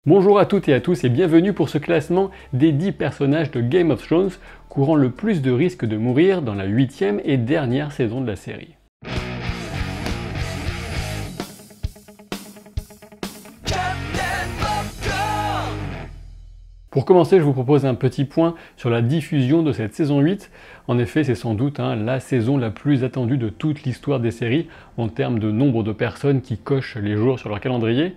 Bonjour à toutes et à tous et bienvenue pour ce classement des 10 personnages de Game of Thrones courant le plus de risques de mourir dans la 8e et dernière saison de la série. Pour commencer, je vous propose un petit point sur la diffusion de cette saison 8. En effet, c'est sans doute la saison la plus attendue de toute l'histoire des séries en termes de nombre de personnes qui cochent les jours sur leur calendrier.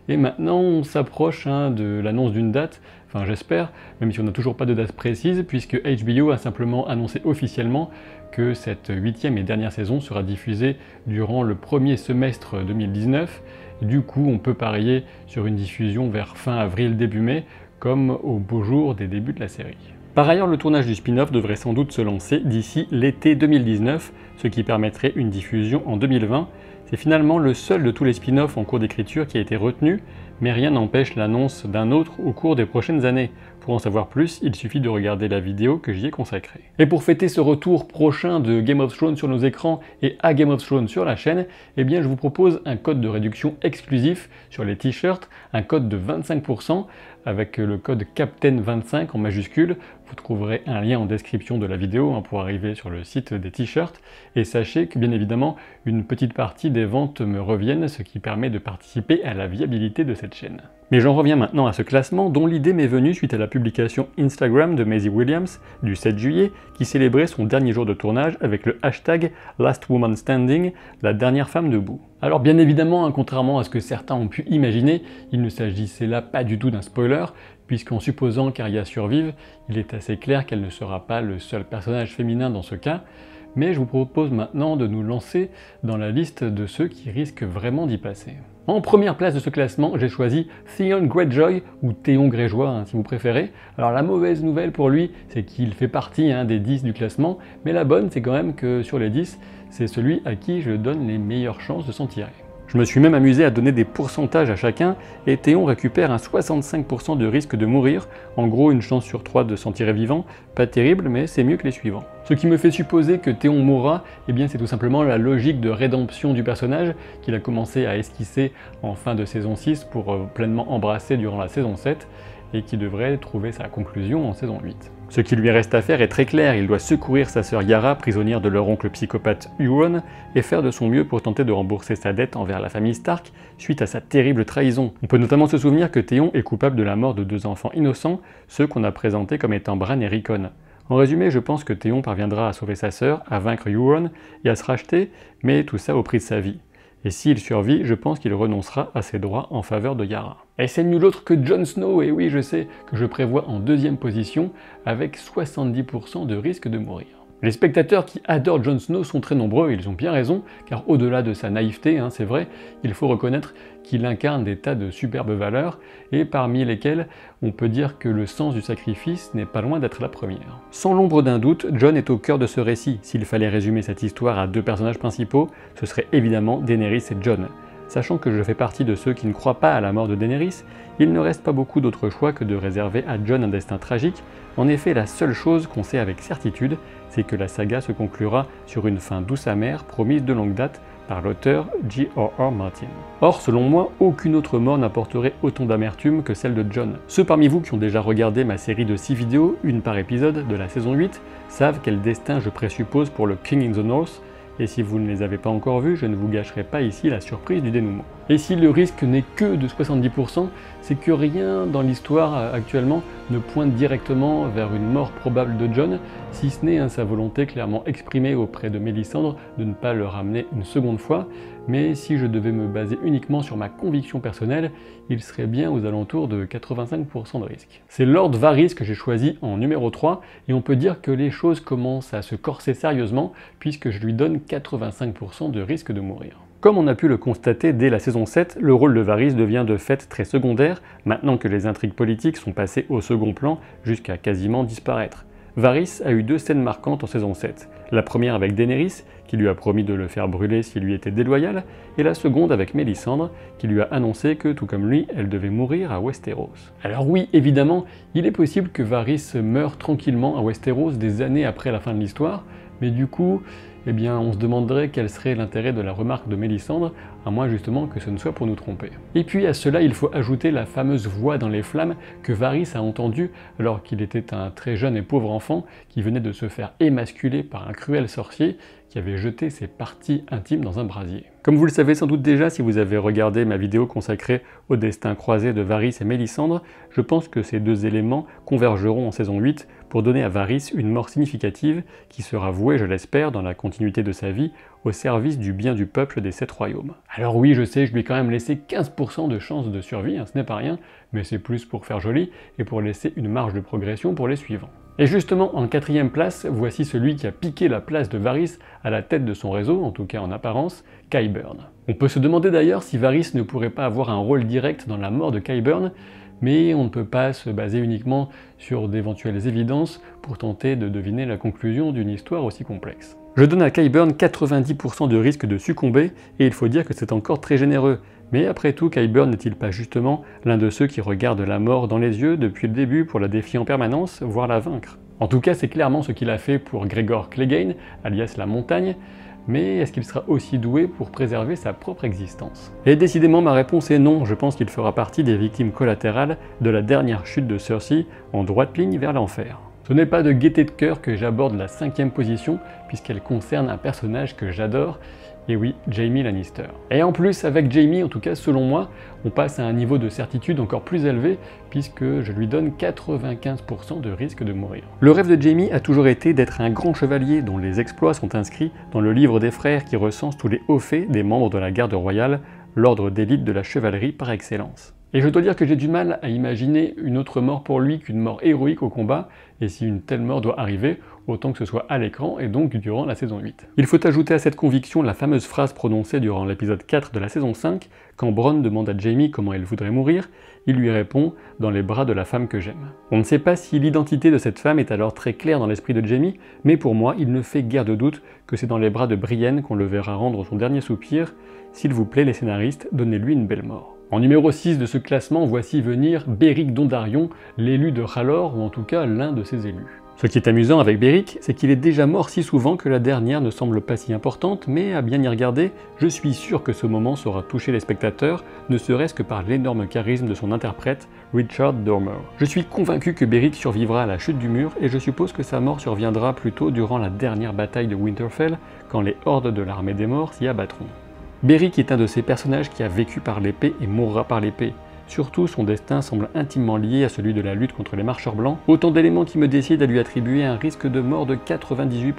Et maintenant, on s'approche de l'annonce d'une date, enfin j'espère, même si on n'a toujours pas de date précise, puisque HBO a simplement annoncé officiellement que cette 8e et dernière saison sera diffusée durant le premier semestre 2019. Du coup, on peut parier sur une diffusion vers fin avril, début mai, comme au beau jour des débuts de la série. Par ailleurs, le tournage du spin-off devrait sans doute se lancer d'ici l'été 2019, ce qui permettrait une diffusion en 2020. C'est finalement le seul de tous les spin-offs en cours d'écriture qui a été retenu, mais rien n'empêche l'annonce d'un autre au cours des prochaines années. Pour en savoir plus, il suffit de regarder la vidéo que j'y ai consacrée. Et pour fêter ce retour prochain de Game of Thrones sur nos écrans et à Game of Thrones sur la chaîne, eh bien je vous propose un code de réduction exclusif sur les t-shirts, un code de 25% avec le code CAPTAIN25 en majuscule. Vous trouverez un lien en description de la vidéo pour arriver sur le site des t-shirts. Et sachez que bien évidemment, une petite partie des ventes me reviennent, ce qui permet de participer à la viabilité de cette chaîne. Mais j'en reviens maintenant à ce classement dont l'idée m'est venue suite à la publication Instagram de Maisie Williams du 7 juillet qui célébrait son dernier jour de tournage avec le hashtag Last Woman Standing, la dernière femme debout. Alors bien évidemment, contrairement à ce que certains ont pu imaginer, il ne s'agissait là pas du tout d'un spoiler, puisqu'en supposant qu'Arya survive, il est assez clair qu'elle ne sera pas le seul personnage féminin dans ce cas, mais je vous propose maintenant de nous lancer dans la liste de ceux qui risquent vraiment d'y passer. En première place de ce classement, j'ai choisi Theon Greyjoy, ou Théon Greyjoy si vous préférez. Alors la mauvaise nouvelle pour lui, c'est qu'il fait partie des 10 du classement, mais la bonne, c'est quand même que sur les 10, c'est celui à qui je donne les meilleures chances de s'en tirer. Je me suis même amusé à donner des pourcentages à chacun, et Théon récupère un 65% de risque de mourir, en gros une chance sur 3 de s'en tirer vivant, pas terrible, mais c'est mieux que les suivants. Ce qui me fait supposer que Théon mourra, eh bien c'est tout simplement la logique de rédemption du personnage qu'il a commencé à esquisser en fin de saison 6 pour pleinement embrasser durant la saison 7, et qui devrait trouver sa conclusion en saison 8. Ce qui lui reste à faire est très clair, il doit secourir sa sœur Yara, prisonnière de leur oncle psychopathe Euron, et faire de son mieux pour tenter de rembourser sa dette envers la famille Stark suite à sa terrible trahison. On peut notamment se souvenir que Théon est coupable de la mort de 2 enfants innocents, ceux qu'on a présentés comme étant Bran et Rickon. En résumé, je pense que Théon parviendra à sauver sa sœur, à vaincre Euron et à se racheter, mais tout ça au prix de sa vie. Et s'il survit, je pense qu'il renoncera à ses droits en faveur de Yara. Et c'est nul autre que Jon Snow, et oui je sais que je prévois en 2e position avec 70% de risque de mourir. Les spectateurs qui adorent Jon Snow sont très nombreux, et ils ont bien raison, car au-delà de sa naïveté, c'est vrai, il faut reconnaître qu'il incarne des tas de superbes valeurs, et parmi lesquelles on peut dire que le sens du sacrifice n'est pas loin d'être la première. Sans l'ombre d'un doute, Jon est au cœur de ce récit. S'il fallait résumer cette histoire à 2 personnages principaux, ce serait évidemment Daenerys et Jon. Sachant que je fais partie de ceux qui ne croient pas à la mort de Daenerys, il ne reste pas beaucoup d'autres choix que de réserver à Jon un destin tragique. En effet, la seule chose qu'on sait avec certitude, c'est que la saga se conclura sur une fin douce amère promise de longue date par l'auteur J.R.R. Martin. Or, selon moi, aucune autre mort n'apporterait autant d'amertume que celle de Jon. Ceux parmi vous qui ont déjà regardé ma série de 6 vidéos, une par épisode, de la saison 8, savent quel destin je présuppose pour le King in the North, et si vous ne les avez pas encore vus, je ne vous gâcherai pas ici la surprise du dénouement. Et si le risque n'est que de 70%, c'est que rien dans l'histoire actuellement ne pointe directement vers une mort probable de Jon, si ce n'est sa volonté clairement exprimée auprès de Mélisandre de ne pas le ramener une seconde fois, mais si je devais me baser uniquement sur ma conviction personnelle, il serait bien aux alentours de 85% de risque. C'est Lord Varys que j'ai choisi en numéro 3, et on peut dire que les choses commencent à se corser sérieusement, puisque je lui donne 85% de risque de mourir. Comme on a pu le constater dès la saison 7, le rôle de Varys devient de fait très secondaire, maintenant que les intrigues politiques sont passées au second plan jusqu'à quasiment disparaître. Varys a eu 2 scènes marquantes en saison 7. La première avec Daenerys, qui lui a promis de le faire brûler s'il lui était déloyal, et la seconde avec Mélisandre, qui lui a annoncé que, tout comme lui, elle devait mourir à Westeros. Alors oui, évidemment, il est possible que Varys meure tranquillement à Westeros des années après la fin de l'histoire, mais du coup, on se demanderait quel serait l'intérêt de la remarque de Mélisandre, à moins justement que ce ne soit pour nous tromper. Et puis à cela, il faut ajouter la fameuse voix dans les flammes que Varys a entendue alors qu'il était un très jeune et pauvre enfant qui venait de se faire émasculer par un cruel sorcier qui avait jeté ses parties intimes dans un brasier. Comme vous le savez sans doute déjà si vous avez regardé ma vidéo consacrée au destin croisé de Varys et Mélisandre, je pense que ces deux éléments convergeront en saison 8 pour donner à Varys une mort significative qui sera vouée, je l'espère, dans la continuité de sa vie, au service du bien du peuple des 7 royaumes. Alors oui, je sais, je lui ai quand même laissé 15% de chance de survie, ce n'est pas rien, mais c'est plus pour faire joli et pour laisser une marge de progression pour les suivants. Et justement, en 4e place, voici celui qui a piqué la place de Varys à la tête de son réseau, en tout cas en apparence, Qyburn. On peut se demander d'ailleurs si Varys ne pourrait pas avoir un rôle direct dans la mort de Qyburn, mais on ne peut pas se baser uniquement sur d'éventuelles évidences pour tenter de deviner la conclusion d'une histoire aussi complexe. Je donne à Qyburn 90% de risque de succomber, et il faut dire que c'est encore très généreux. Mais après tout, Qyburn n'est-il pas justement l'un de ceux qui regardent la mort dans les yeux depuis le début pour la défier en permanence, voire la vaincre? En tout cas, c'est clairement ce qu'il a fait pour Gregor Clegane, alias la Montagne, mais est-ce qu'il sera aussi doué pour préserver sa propre existence? Et décidément, ma réponse est non, je pense qu'il fera partie des victimes collatérales de la dernière chute de Cersei en droite ligne vers l'enfer. Ce n'est pas de gaieté de cœur que j'aborde la 5e position, puisqu'elle concerne un personnage que j'adore, et oui, Jaime Lannister. Et en plus, avec Jaime, en tout cas selon moi, on passe à un niveau de certitude encore plus élevé, puisque je lui donne 95% de risque de mourir. Le rêve de Jaime a toujours été d'être un grand chevalier dont les exploits sont inscrits dans le livre des frères qui recense tous les hauts faits des membres de la garde royale, l'ordre d'élite de la chevalerie par excellence. Et je dois dire que j'ai du mal à imaginer une autre mort pour lui qu'une mort héroïque au combat, et si une telle mort doit arriver, autant que ce soit à l'écran et donc durant la saison 8. Il faut ajouter à cette conviction la fameuse phrase prononcée durant l'épisode 4 de la saison 5, quand Bronn demande à Jaime comment elle voudrait mourir, il lui répond « dans les bras de la femme que j'aime ». On ne sait pas si l'identité de cette femme est alors très claire dans l'esprit de Jaime, mais pour moi, il ne fait guère de doute que c'est dans les bras de Brienne qu'on le verra rendre son dernier soupir. S'il vous plaît les scénaristes, donnez-lui une belle mort. En numéro 6 de ce classement, voici venir Beric Dondarrion, l'élu de R'hllor, ou en tout cas l'un de ses élus. Ce qui est amusant avec Beric, c'est qu'il est déjà mort si souvent que la dernière ne semble pas si importante, mais à bien y regarder, je suis sûr que ce moment saura toucher les spectateurs, ne serait-ce que par l'énorme charisme de son interprète, Richard Dormer. Je suis convaincu que Beric survivra à la chute du mur, et je suppose que sa mort surviendra plutôt durant la dernière bataille de Winterfell, quand les hordes de l'armée des morts s'y abattront. Beric est un de ces personnages qui a vécu par l'épée et mourra par l'épée. Surtout, son destin semble intimement lié à celui de la lutte contre les marcheurs blancs, autant d'éléments qui me décident à lui attribuer un risque de mort de 98%.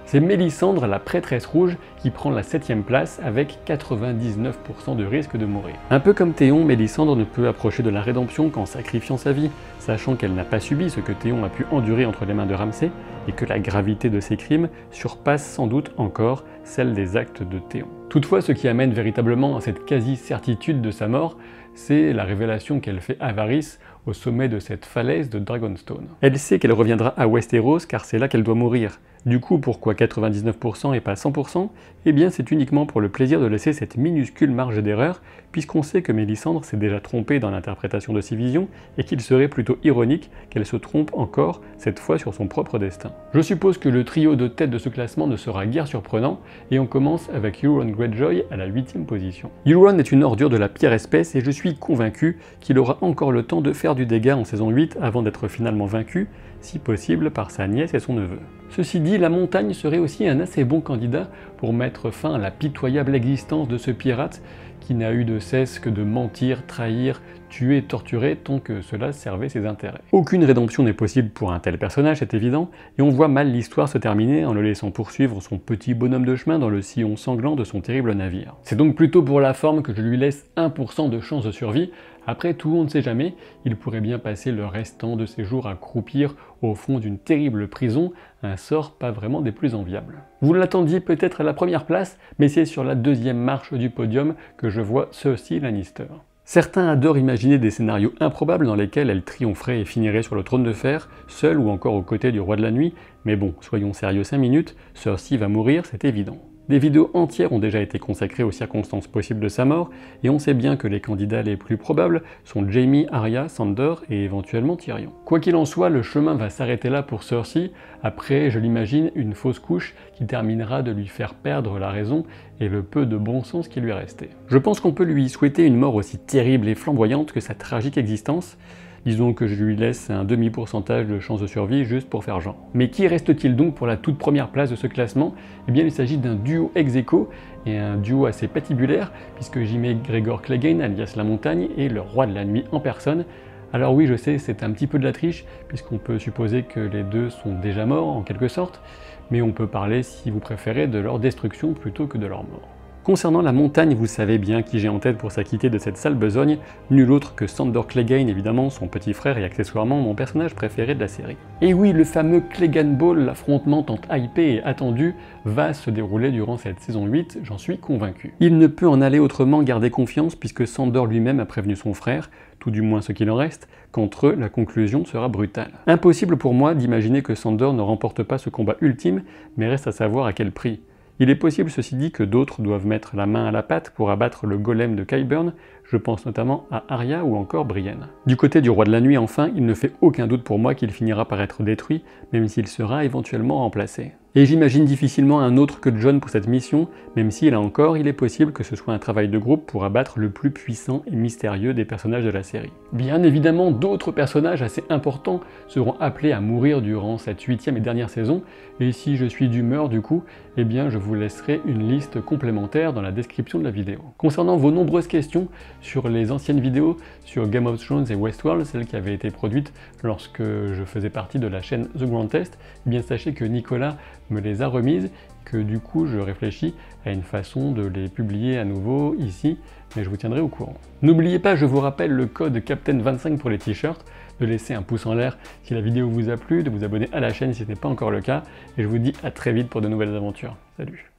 C'est Mélisandre, la prêtresse rouge, qui prend la 7e place avec 99% de risque de mourir. Un peu comme Théon, Mélisandre ne peut approcher de la rédemption qu'en sacrifiant sa vie, sachant qu'elle n'a pas subi ce que Théon a pu endurer entre les mains de Ramsay, et que la gravité de ses crimes surpasse sans doute encore celle des actes de Théon. Toutefois, ce qui amène véritablement à cette quasi-certitude de sa mort, c'est la révélation qu'elle fait à Varys au sommet de cette falaise de Dragonstone. Elle sait qu'elle reviendra à Westeros car c'est là qu'elle doit mourir. Du coup, pourquoi 99% et pas 100%? Eh bien, c'est uniquement pour le plaisir de laisser cette minuscule marge d'erreur, puisqu'on sait que Mélisandre s'est déjà trompée dans l'interprétation de ses visions, et qu'il serait plutôt ironique qu'elle se trompe encore, cette fois sur son propre destin. Je suppose que le trio de tête de ce classement ne sera guère surprenant, et on commence avec Euron Greyjoy à la 8e position. Euron est une ordure de la pire espèce, et je suis convaincu qu'il aura encore le temps de faire du dégât en saison 8 avant d'être finalement vaincu, si possible par sa nièce et son neveu. Ceci dit, la Montagne serait aussi un assez bon candidat pour mettre fin à la pitoyable existence de ce pirate qui n'a eu de cesse que de mentir, trahir, tuer, torturer tant que cela servait ses intérêts. Aucune rédemption n'est possible pour un tel personnage, c'est évident, et on voit mal l'histoire se terminer en le laissant poursuivre son petit bonhomme de chemin dans le sillon sanglant de son terrible navire. C'est donc plutôt pour la forme que je lui laisse 1% de chance de survie. Après tout, on ne sait jamais, il pourrait bien passer le restant de ses jours à croupir au fond d'une terrible prison, un sort pas vraiment des plus enviables. Vous l'attendiez peut-être à la première place, mais c'est sur la 2e marche du podium que je vois Cersei Lannister. Certains adorent imaginer des scénarios improbables dans lesquels elle triompherait et finirait sur le trône de fer, seule ou encore aux côtés du roi de la nuit, mais bon, soyons sérieux 5 minutes, Cersei va mourir, c'est évident. Des vidéos entières ont déjà été consacrées aux circonstances possibles de sa mort, et on sait bien que les candidats les plus probables sont Jaime, Arya, Sandor et éventuellement Tyrion. Quoi qu'il en soit, le chemin va s'arrêter là pour Cersei, après, je l'imagine, une fausse couche qui terminera de lui faire perdre la raison et le peu de bon sens qui lui est resté. Je pense qu'on peut lui souhaiter une mort aussi terrible et flamboyante que sa tragique existence. Disons que je lui laisse un demi-pourcentage de chance de survie juste pour faire genre. Mais qui reste-t-il donc pour la toute première place de ce classement? Eh bien il s'agit d'un duo ex-aequo et un duo assez patibulaire puisque j'y mets Gregor Clegane alias La Montagne et le Roi de la Nuit en personne. Alors oui, je sais, c'est un petit peu de la triche, puisqu'on peut supposer que les deux sont déjà morts, en quelque sorte, mais on peut parler, si vous préférez, de leur destruction plutôt que de leur mort. Concernant La Montagne, vous savez bien qui j'ai en tête pour s'acquitter de cette sale besogne, nul autre que Sandor Clegane, évidemment, son petit frère et accessoirement mon personnage préféré de la série. Et oui, le fameux Clegane Ball, l'affrontement tant hypé et attendu, va se dérouler durant cette saison 8, j'en suis convaincu. Il ne peut en aller autrement garder confiance puisque Sandor lui-même a prévenu son frère, tout du moins ce qu'il en reste, qu'entre eux, la conclusion sera brutale. Impossible pour moi d'imaginer que Sandor ne remporte pas ce combat ultime, mais reste à savoir à quel prix. Il est possible, ceci dit, que d'autres doivent mettre la main à la pâte pour abattre le golem de Qyburn, je pense notamment à Arya ou encore Brienne. Du côté du Roi de la Nuit, enfin, il ne fait aucun doute pour moi qu'il finira par être détruit, même s'il sera éventuellement remplacé. Et j'imagine difficilement un autre que Jon pour cette mission, même si, là encore, il est possible que ce soit un travail de groupe pour abattre le plus puissant et mystérieux des personnages de la série. Bien évidemment, d'autres personnages assez importants seront appelés à mourir durant cette 8e et dernière saison, et si je suis d'humeur du coup, eh bien je vous laisserai une liste complémentaire dans la description de la vidéo. Concernant vos nombreuses questions sur les anciennes vidéos sur Game of Thrones et Westworld, celles qui avaient été produites lorsque je faisais partie de la chaîne The Grand Test, eh bien sachez que Nicolas me les a remises, que du coup je réfléchis à une façon de les publier à nouveau ici, mais je vous tiendrai au courant. N'oubliez pas, je vous rappelle le code CAPTAIN25 pour les t-shirts, de laisser un pouce en l'air si la vidéo vous a plu, de vous abonner à la chaîne si ce n'est pas encore le cas, et je vous dis à très vite pour de nouvelles aventures. Salut!